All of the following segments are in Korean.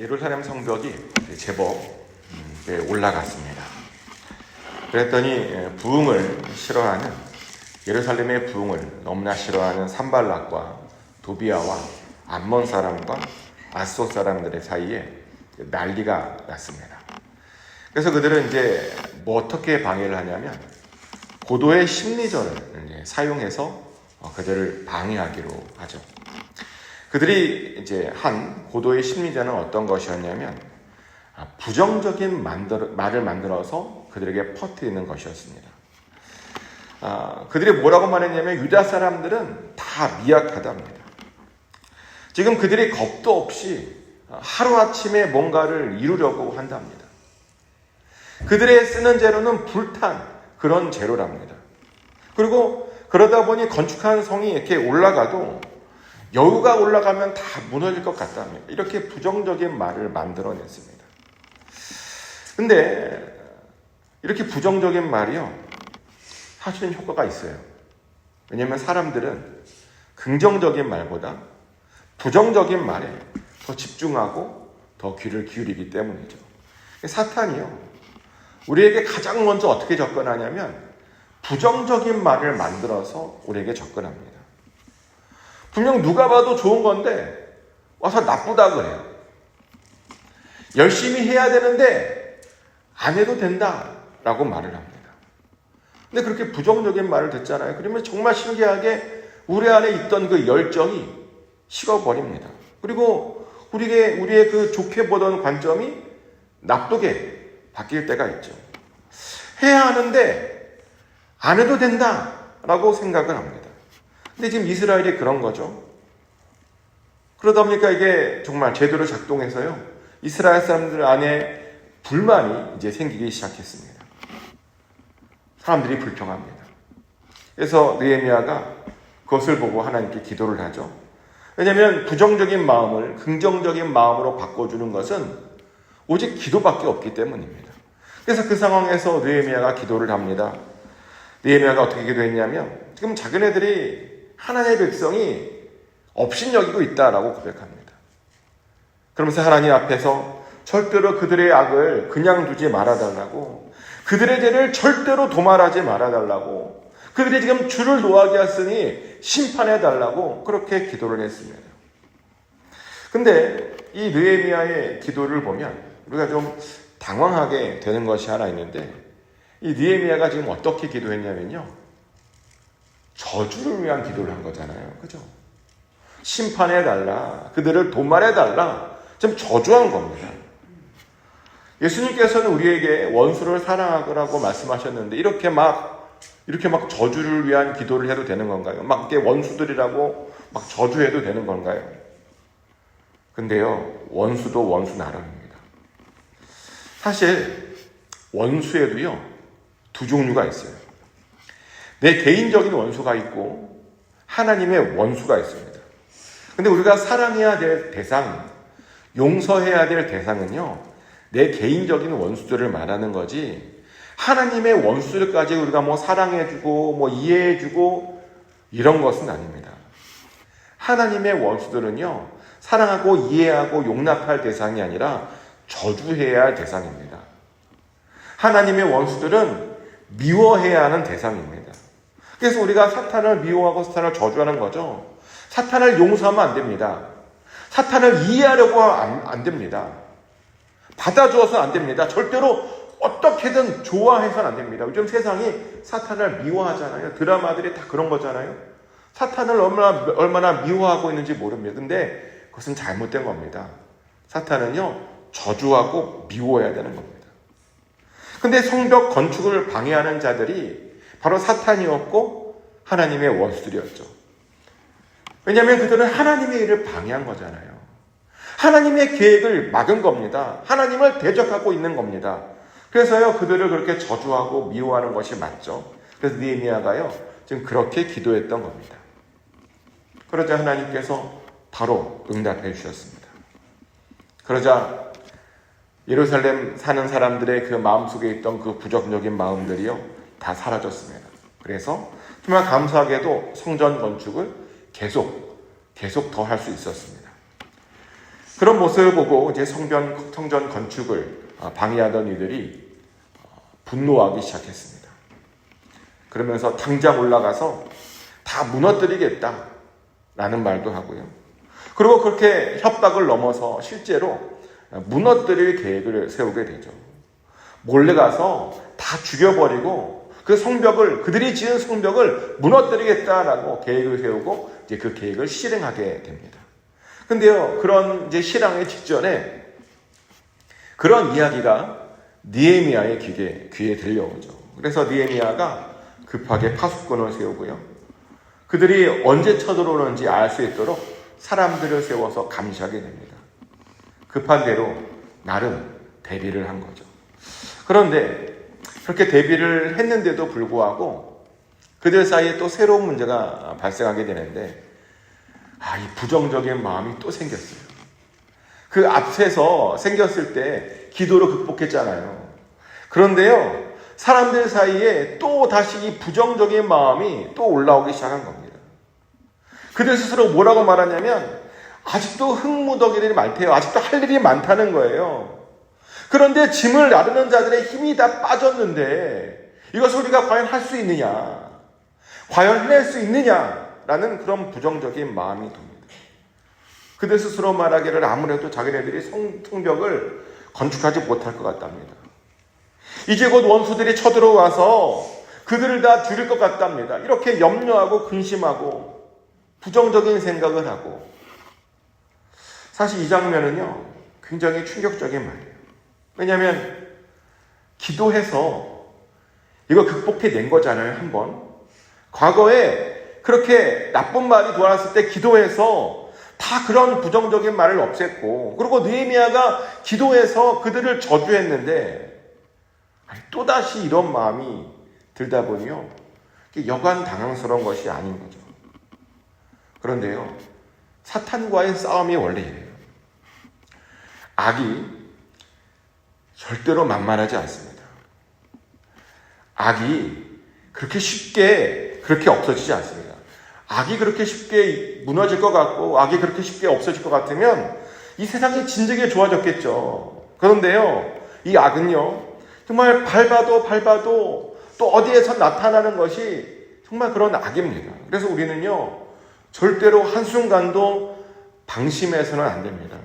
예루살렘 성벽이 제법 올라갔습니다. 그랬더니 부흥을 싫어하는, 예루살렘의 부흥을 너무나 싫어하는 산발락과 도비아와 암몬 사람과 앗솥 사람들의 사이에 난리가 났습니다. 그래서 그들은 이제 어떻게 방해를 하냐면 고도의 심리전을 사용해서 그들을 방해하기로 하죠. 그들이 이제 한 고도의 심리전은 어떤 것이었냐면 부정적인 말을 만들어서 그들에게 퍼뜨리는 것이었습니다. 그들이 뭐라고 말했냐면 유다 사람들은 다 미약하답니다. 지금 그들이 겁도 없이 하루아침에 뭔가를 이루려고 한답니다. 그들의 쓰는 재료는 불탄 그런 재료랍니다. 그리고 그러다 보니 건축한 성이 이렇게 올라가도 여우가 올라가면 다 무너질 것 같답니다. 이렇게 부정적인 말을 만들어냈습니다. 근데 이렇게 부정적인 말이요, 사실은 효과가 있어요. 왜냐하면 사람들은 긍정적인 말보다 부정적인 말에 더 집중하고 더 귀를 기울이기 때문이죠. 사탄이요, 우리에게 가장 먼저 어떻게 접근하냐면 부정적인 말을 만들어서 우리에게 접근합니다. 분명 누가 봐도 좋은 건데 와서 나쁘다 그래요. 열심히 해야 되는데 안 해도 된다라고 말을 합니다. 근데 그렇게 부정적인 말을 듣잖아요. 그러면 정말 신기하게 우리 안에 있던 그 열정이 식어버립니다. 그리고 우리의 그 좋게 보던 관점이 나쁘게 바뀔 때가 있죠. 해야 하는데 안 해도 된다라고 생각을 합니다. 근데 지금 이스라엘이 그런 거죠. 그러다 보니까 이게 정말 제대로 작동해서요, 이스라엘 사람들 안에 불만이 이제 생기기 시작했습니다. 사람들이 불평합니다. 그래서 느헤미야가 그것을 보고 하나님께 기도를 하죠. 왜냐하면 부정적인 마음을 긍정적인 마음으로 바꿔주는 것은 오직 기도밖에 없기 때문입니다. 그래서 그 상황에서 느헤미야가 기도를 합니다. 느헤미야가 어떻게 기도했냐면 지금 자기네들이 하나님의 백성이 업신여기고 있다라고 고백합니다. 그러면서 하나님 앞에서 절대로 그들의 악을 그냥 두지 말아달라고, 그들의 죄를 절대로 도말하지 말아달라고, 그들이 지금 주를 노하게 했으니 심판해달라고 그렇게 기도를 했습니다. 근데 이 느헤미야의 기도를 보면 우리가 좀 당황하게 되는 것이 하나 있는데, 이 느헤미야가 지금 어떻게 기도했냐면요, 저주를 위한 기도를 한 거잖아요. 그죠? 심판해달라, 그들을 도말해달라, 지금 저주한 겁니다. 예수님께서는 우리에게 원수를 사랑하라고 말씀하셨는데 이렇게 막 저주를 위한 기도를 해도 되는 건가요? 막 이렇게 원수들이라고 막 저주해도 되는 건가요? 근데요, 원수도 원수 나름입니다. 사실 원수에도요, 두 종류가 있어요. 내 개인적인 원수가 있고 하나님의 원수가 있습니다. 근데 우리가 사랑해야 될 대상, 용서해야 될 대상은요, 내 개인적인 원수들을 말하는 거지 하나님의 원수들까지 우리가 뭐 사랑해주고 뭐 이해해주고 이런 것은 아닙니다. 하나님의 원수들은요, 사랑하고 이해하고 용납할 대상이 아니라 저주해야 할 대상입니다. 하나님의 원수들은 미워해야 하는 대상입니다. 그래서 우리가 사탄을 미워하고 사탄을 저주하는 거죠. 사탄을 용서하면 안 됩니다. 사탄을 이해하려고 안 됩니다. 받아주어서 안 됩니다. 절대로 어떻게든 좋아해서는 안 됩니다. 요즘 세상이 사탄을 미워하잖아요. 드라마들이 다 그런 거잖아요. 사탄을 얼마나 미워하고 있는지 모릅니다. 근데 그것은 잘못된 겁니다. 사탄은요, 저주하고 미워해야 되는 겁니다. 근데 성벽 건축을 방해하는 자들이 바로 사탄이었고 하나님의 원수들이었죠. 왜냐하면 그들은 하나님의 일을 방해한 거잖아요. 하나님의 계획을 막은 겁니다. 하나님을 대적하고 있는 겁니다. 그래서요, 그들을 그렇게 저주하고 미워하는 것이 맞죠. 그래서 느헤미야가요, 지금 그렇게 기도했던 겁니다. 그러자 하나님께서 바로 응답해 주셨습니다. 그러자 예루살렘 사는 사람들의 그 마음속에 있던 그 부정적인 마음들이요, 다 사라졌습니다. 그래서 정말 감사하게도 성전 건축을 계속 더 할 수 있었습니다. 그런 모습을 보고 이제 성전 건축을 방해하던 이들이 분노하기 시작했습니다. 그러면서 당장 올라가서 다 무너뜨리겠다라는 말도 하고요. 그리고 그렇게 협박을 넘어서 실제로 무너뜨릴 계획을 세우게 되죠. 몰래 가서 다 죽여버리고 그 성벽을, 그들이 지은 성벽을 무너뜨리겠다라고 계획을 세우고 이제 그 계획을 실행하게 됩니다. 근데요, 그런 이제 실행의 직전에 그런 이야기가 느헤미야의 귀에 들려오죠. 그래서 느헤미야가 급하게 파수꾼을 세우고요. 그들이 언제 쳐들어오는지 알 수 있도록 사람들을 세워서 감시하게 됩니다. 급한 대로 나름 대비를 한 거죠. 그런데 그렇게 대비를 했는데도 불구하고 그들 사이에 또 새로운 문제가 발생하게 되는데 이 부정적인 마음이 또 생겼어요. 그 앞에서 생겼을 때 기도로 극복했잖아요. 그런데요, 사람들 사이에 또 다시 이 부정적인 마음이 또 올라오기 시작한 겁니다. 그들 스스로 뭐라고 말하냐면 아직도 흙무더기들이 많대요. 아직도 할 일이 많다는 거예요. 그런데 짐을 나르는 자들의 힘이 다 빠졌는데 이것을 우리가 과연 할 수 있느냐, 과연 해낼 수 있느냐라는 그런 부정적인 마음이 듭니다. 그들 스스로 말하기를 아무래도 자기네들이 성벽을 건축하지 못할 것 같답니다. 이제 곧 원수들이 쳐들어와서 그들을 다 죽일 것 같답니다. 이렇게 염려하고 근심하고 부정적인 생각을 하고, 사실 이 장면은요 굉장히 충격적인 말이에요. 왜냐하면 기도해서 이거 극복해낸 거잖아요. 한번 과거에 그렇게 나쁜 말이 돌아왔을 때 기도해서 다 그런 부정적인 말을 없앴고, 그리고 느헤미야가 기도해서 그들을 저주했는데 또다시 이런 마음이 들다 보니요 여간 당황스러운 것이 아닌 거죠. 그런데요, 사탄과의 싸움이 원래 이래요. 악이 절대로 만만하지 않습니다. 악이 그렇게 쉽게 그렇게 없어지지 않습니다. 악이 그렇게 쉽게 무너질 것 같고 악이 그렇게 쉽게 없어질 것 같으면 이 세상이 진작에 좋아졌겠죠. 그런데요, 이 악은요 정말 밟아도 또 어디에서 나타나는 것이 정말 그런 악입니다. 그래서 우리는요 절대로 한순간도 방심해서는 안 됩니다.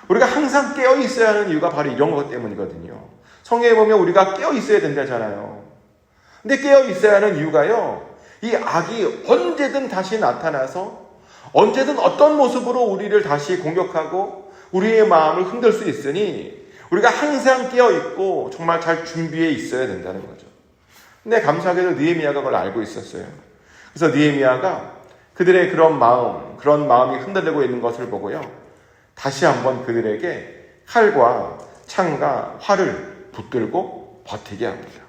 우리가 항상 깨어 있어야 하는 이유가 바로 이런 것 때문이거든요. 성경에 보면 우리가 깨어 있어야 된다잖아요. 근데 깨어 있어야 하는 이유가요, 이 악이 언제든 다시 나타나서 언제든 어떤 모습으로 우리를 다시 공격하고 우리의 마음을 흔들 수 있으니 우리가 항상 깨어 있고 정말 잘 준비해 있어야 된다는 거죠. 근데 감사하게도 느헤미야가 그걸 알고 있었어요. 그래서 느헤미야가 그들의 그런 마음이 흔들리고 있는 것을 보고요, 다시 한번 그들에게 칼과 창과 활을 붙들고 버티게 합니다.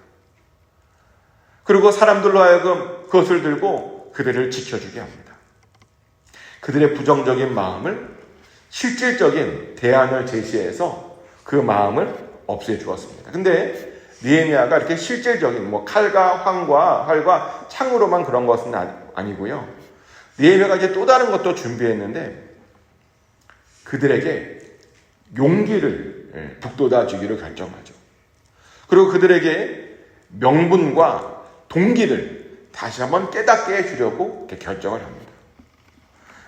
그리고 사람들로 하여금 그것을 들고 그들을 지켜주게 합니다. 그들의 부정적인 마음을 실질적인 대안을 제시해서 그 마음을 없애주었습니다. 근데 느헤미야가 이렇게 실질적인 칼과 활과 창으로만 그런 것은 아니고요. 느헤미야가 이제 또 다른 것도 준비했는데 그들에게 용기를 북돋아 주기를 결정하죠. 그리고 그들에게 명분과 동기를 다시 한번 깨닫게 해주려고 이렇게 결정을 합니다.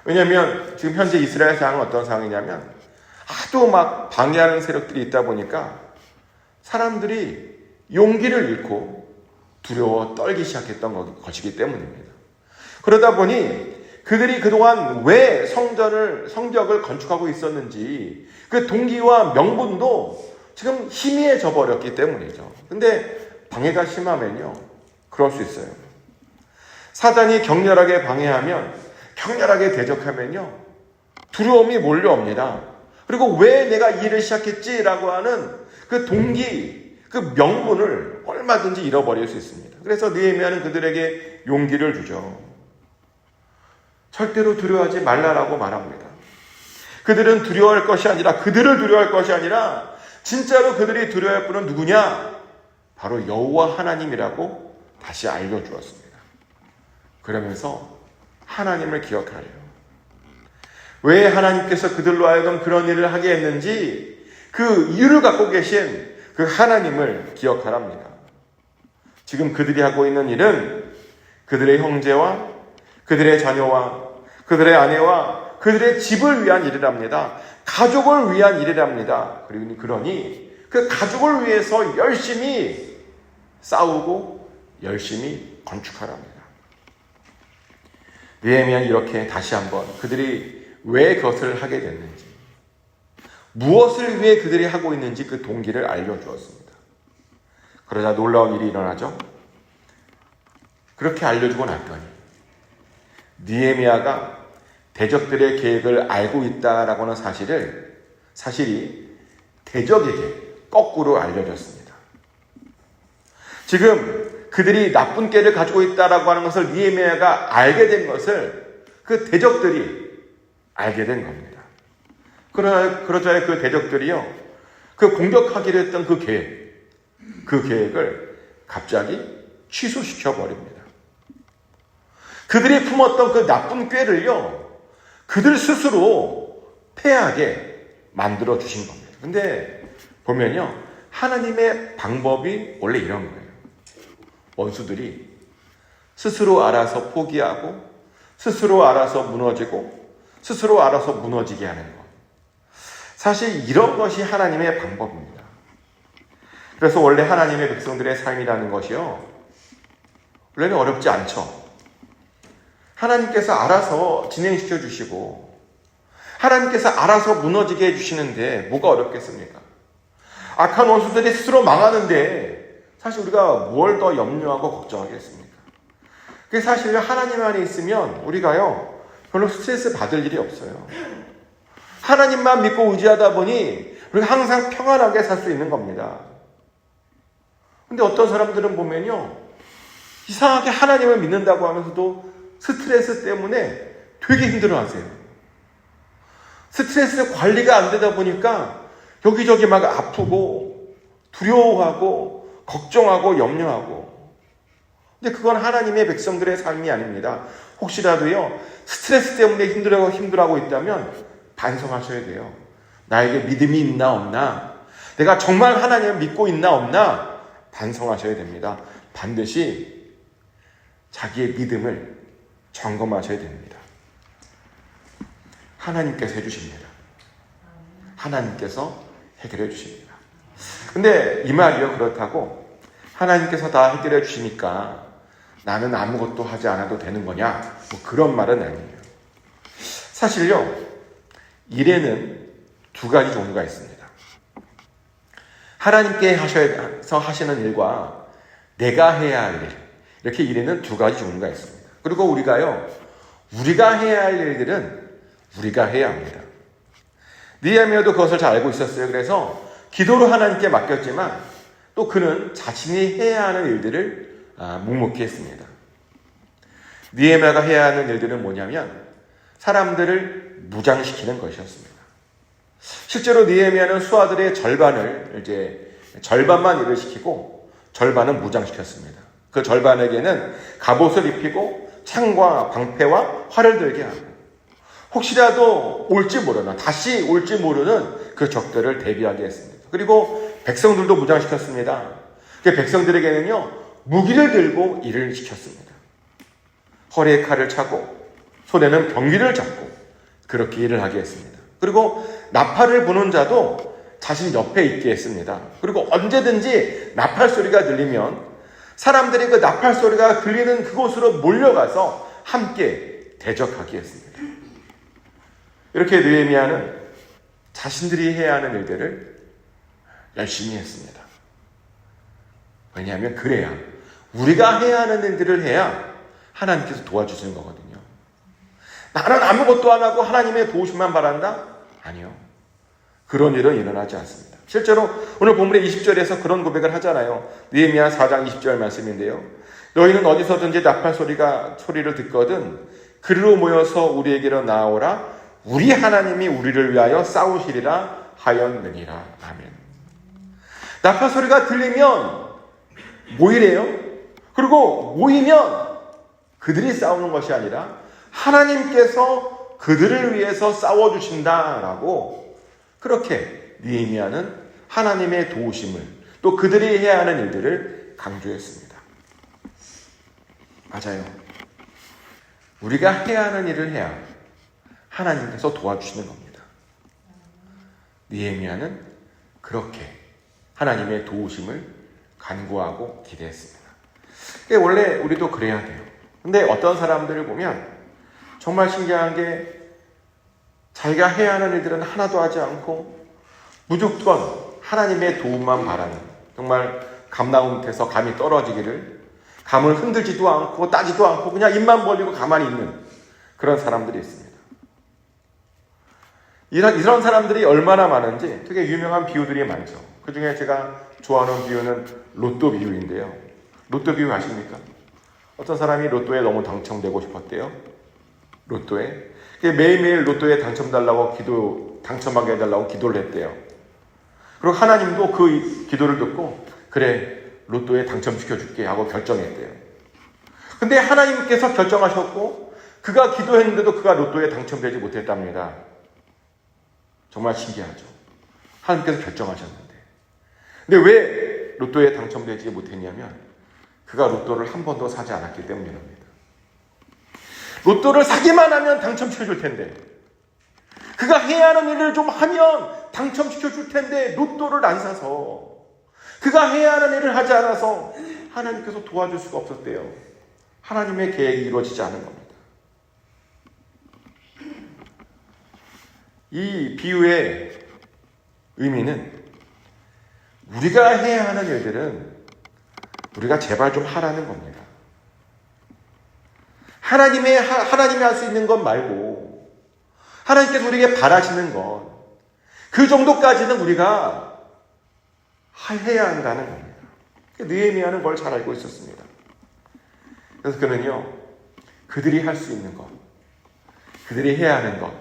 왜냐하면 지금 현재 이스라엘 상황은 어떤 상황이냐면 하도 막 방해하는 세력들이 있다 보니까 사람들이 용기를 잃고 두려워 떨기 시작했던 것이기 때문입니다. 그러다 보니 그들이 그동안 왜 성벽을 건축하고 있었는지 그 동기와 명분도 지금 희미해져 버렸기 때문이죠. 근데 방해가 심하면요 그럴 수 있어요. 사단이 격렬하게 방해하면, 격렬하게 대적하면요 두려움이 몰려옵니다. 그리고 왜 내가 이 일을 시작했지라고 하는 그 동기, 그 명분을 얼마든지 잃어버릴 수 있습니다. 그래서 느헤미야는 그들에게 용기를 주죠. 절대로 두려워하지 말라라고 말합니다. 그들은 두려워할 것이 아니라, 그들을 두려워할 것이 아니라 진짜로 그들이 두려워할 분은 누구냐? 바로 여호와 하나님이라고 다시 알려주었습니다. 그러면서 하나님을 기억하래요. 왜 하나님께서 그들로 하여금 그런 일을 하게 했는지 그 이유를 갖고 계신 그 하나님을 기억하랍니다. 지금 그들이 하고 있는 일은 그들의 형제와 그들의 자녀와 그들의 아내와 그들의 집을 위한 일이랍니다. 가족을 위한 일이랍니다. 그러니 그 가족을 위해서 열심히 싸우고 열심히 건축하랍니다. 느헤미야는 이렇게 다시 한번 그들이 왜 그것을 하게 됐는지, 무엇을 위해 그들이 하고 있는지 그 동기를 알려주었습니다. 그러자 놀라운 일이 일어나죠. 그렇게 알려주고 났더니 느헤미야가 대적들의 계획을 알고 있다라고 하는 사실이 대적에게 거꾸로 알려졌습니다. 지금 그들이 나쁜 꾀를 가지고 있다라고 하는 것을 느헤미야가 알게 된 것을 그 대적들이 알게 된 겁니다. 그러자 그 대적들이요, 그 공격하기로 했던 그 계획을 갑자기 취소시켜 버립니다. 그들이 품었던 그 나쁜 꾀를요, 그들 스스로 패하게 만들어 주신 겁니다. 근데 보면요, 하나님의 방법이 원래 이런 거예요. 원수들이 스스로 알아서 포기하고 스스로 알아서 무너지고 스스로 알아서 무너지게 하는 것. 사실 이런 것이 하나님의 방법입니다. 그래서 원래 하나님의 백성들의 삶이라는 것이요, 원래는 어렵지 않죠. 하나님께서 알아서 진행시켜 주시고 하나님께서 알아서 무너지게 해주시는데 뭐가 어렵겠습니까? 악한 원수들이 스스로 망하는데 사실 우리가 뭘 더 염려하고 걱정하겠습니까? 그게 사실 하나님 안에 있으면 우리가요 별로 스트레스 받을 일이 없어요. 하나님만 믿고 의지하다 보니 우리가 항상 평안하게 살 수 있는 겁니다. 근데 어떤 사람들은 보면요, 이상하게 하나님을 믿는다고 하면서도 스트레스 때문에 되게 힘들어하세요. 스트레스 관리가 안 되다 보니까 여기저기 막 아프고 두려워하고 걱정하고 염려하고. 근데 그건 하나님의 백성들의 삶이 아닙니다. 혹시라도요 스트레스 때문에 힘들어하고 있다면 반성하셔야 돼요. 나에게 믿음이 있나 없나, 내가 정말 하나님을 믿고 있나 없나 반성하셔야 됩니다. 반드시 자기의 믿음을 점검하셔야 됩니다. 하나님께서 해주십니다. 하나님께서 해결해 주십니다. 근데 이 말이요, 그렇다고 하나님께서 다 해결해 주시니까 나는 아무것도 하지 않아도 되는 거냐, 뭐 그런 말은 아니에요. 사실요, 일에는 두 가지 종류가 있습니다. 하나님께서 하시는 일과 내가 해야 할 일, 이렇게 일에는 두 가지 종류가 있습니다. 그리고 우리가 해야 할 일들은 우리가 해야 합니다. 느헤미야도 그것을 잘 알고 있었어요. 그래서 기도로 하나님께 맡겼지만 또 그는 자신이 해야 하는 일들을 묵묵히 했습니다. 느헤미야가 해야 하는 일들은 뭐냐면 사람들을 무장시키는 것이었습니다. 실제로 느헤미야는 수하들의 절반만 일을 시키고 절반은 무장시켰습니다. 그 절반에게는 갑옷을 입히고 창과 방패와 활을 들게 합니다. 혹시라도 다시 올지 모르는 그 적들을 대비하게 했습니다. 그리고 백성들도 무장시켰습니다. 그 백성들에게는요, 무기를 들고 일을 시켰습니다. 허리에 칼을 차고 손에는 병기를 잡고 그렇게 일을 하게 했습니다. 그리고 나팔을 부는 자도 자신 옆에 있게 했습니다. 그리고 언제든지 나팔 소리가 들리면 사람들이 그 나팔 소리가 들리는 그곳으로 몰려가서 함께 대적하게 했습니다. 이렇게 느헤미야는 자신들이 해야 하는 일들을 열심히 했습니다. 왜냐하면 그래야, 우리가 해야 하는 일들을 해야 하나님께서 도와주시는 거거든요. 나는 아무것도 안 하고 하나님의 도우심만 바란다? 아니요. 그런 일은 일어나지 않습니다. 실제로 오늘 본문의 20절에서 그런 고백을 하잖아요. 느헤미야 4장 20절 말씀인데요. 너희는 어디서든지 나팔 소리를 듣거든 그리로 모여서 우리에게로 나오라. 우리 하나님이 우리를 위하여 싸우시리라 하였느니라. 아멘. 나팔 소리가 들리면 모이래요. 그리고 모이면 그들이 싸우는 것이 아니라 하나님께서 그들을 위해서 싸워주신다라고 그렇게 느헤미야는 하나님의 도우심을 또 그들이 해야 하는 일들을 강조했습니다. 맞아요. 우리가 해야 하는 일을 해야 하나님께서 도와주시는 겁니다. 느헤미야는 그렇게 하나님의 도우심을 간구하고 기대했습니다. 원래 우리도 그래야 돼요. 근데 어떤 사람들을 보면 정말 신기한 게 자기가 해야 하는 일들은 하나도 하지 않고 무조건 하나님의 도움만 바라는, 정말 감나무 밑에서 감이 떨어지기를 감을 흔들지도 않고 따지도 않고 그냥 입만 벌리고 가만히 있는 그런 사람들이 있습니다. 이런 사람들이 얼마나 많은지 되게 유명한 비유들이 많죠. 그 중에 제가 좋아하는 비유는 로또 비유인데요. 로또 비유 아십니까? 어떤 사람이 로또에 너무 당첨되고 싶었대요. 로또에. 매일매일 로또에 당첨달라고 당첨하게 해달라고 기도를 했대요. 그리고 하나님도 그 기도를 듣고 그래 로또에 당첨시켜줄게 하고 결정했대요. 근데 하나님께서 결정하셨고 그가 기도했는데도 그가 로또에 당첨되지 못했답니다. 정말 신기하죠. 하나님께서 결정하셨는데. 근데 왜 로또에 당첨되지 못했냐면 그가 로또를 한 번도 사지 않았기 때문입니다. 로또를 사기만 하면 당첨시켜줄 텐데, 그가 해야 하는 일을 좀 하면 당첨시켜줄 텐데 로또를 안 사서, 그가 해야 하는 일을 하지 않아서 하나님께서 도와줄 수가 없었대요. 하나님의 계획이 이루어지지 않은 겁니다. 이 비유의 의미는 우리가 해야 하는 일들은 우리가 제발 좀 하라는 겁니다. 하나님이 할 수 있는 것 말고 하나님께서 우리에게 바라시는 것, 그 정도까지는 우리가 해야 한다는 겁니다. 느헤미야는 그걸 잘 알고 있었습니다. 그래서 그는요, 그들이 할 수 있는 것, 그들이 해야 하는 것,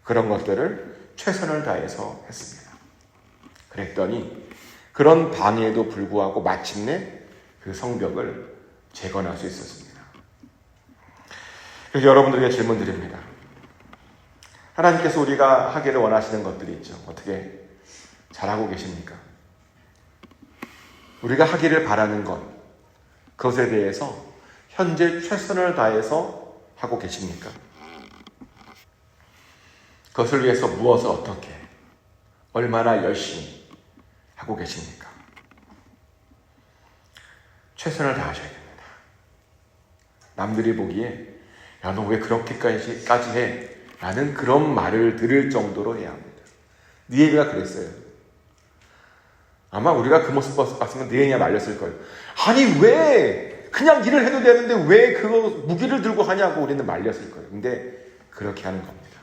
그런 것들을 최선을 다해서 했습니다. 그랬더니 그런 방해에도 불구하고 마침내 그 성벽을 재건할 수 있었습니다. 그래서 여러분들에게 질문 드립니다. 하나님께서 우리가 하기를 원하시는 것들이 있죠. 어떻게 잘하고 계십니까? 우리가 하기를 바라는 것, 그것에 대해서 현재 최선을 다해서 하고 계십니까? 그것을 위해서 무엇을 어떻게, 얼마나 열심히 하고 계십니까? 최선을 다하셔야 됩니다. 남들이 보기에 야, 너 왜 그렇게까지 해? 라는 그런 말을 들을 정도로 해야 합니다. 느헤미야가 그랬어요. 아마 우리가 그 모습 봤으면 느헤미야 말렸을 거예요. 아니 왜 그냥 일을 해도 되는데 왜 그거 무기를 들고 하냐고 우리는 말렸을 거예요. 근데 그렇게 하는 겁니다.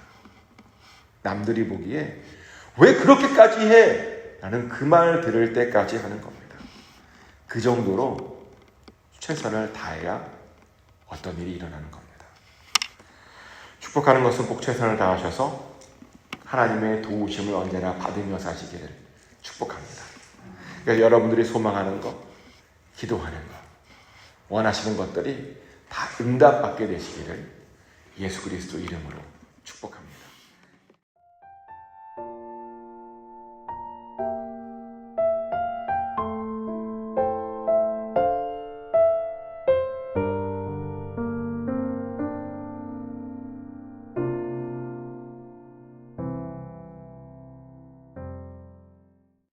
남들이 보기에 왜 그렇게까지 해? 라는 그 말 들을 때까지 하는 겁니다. 그 정도로 최선을 다해야 어떤 일이 일어나는 겁니다. 축복하는 것은 꼭 최선을 다하셔서 하나님의 도우심을 언제나 받으며 사시기를 축복합니다. 그래서 여러분들이 소망하는 것, 기도하는 것, 원하시는 것들이 다 응답받게 되시기를 예수 그리스도 이름으로 축복합니다.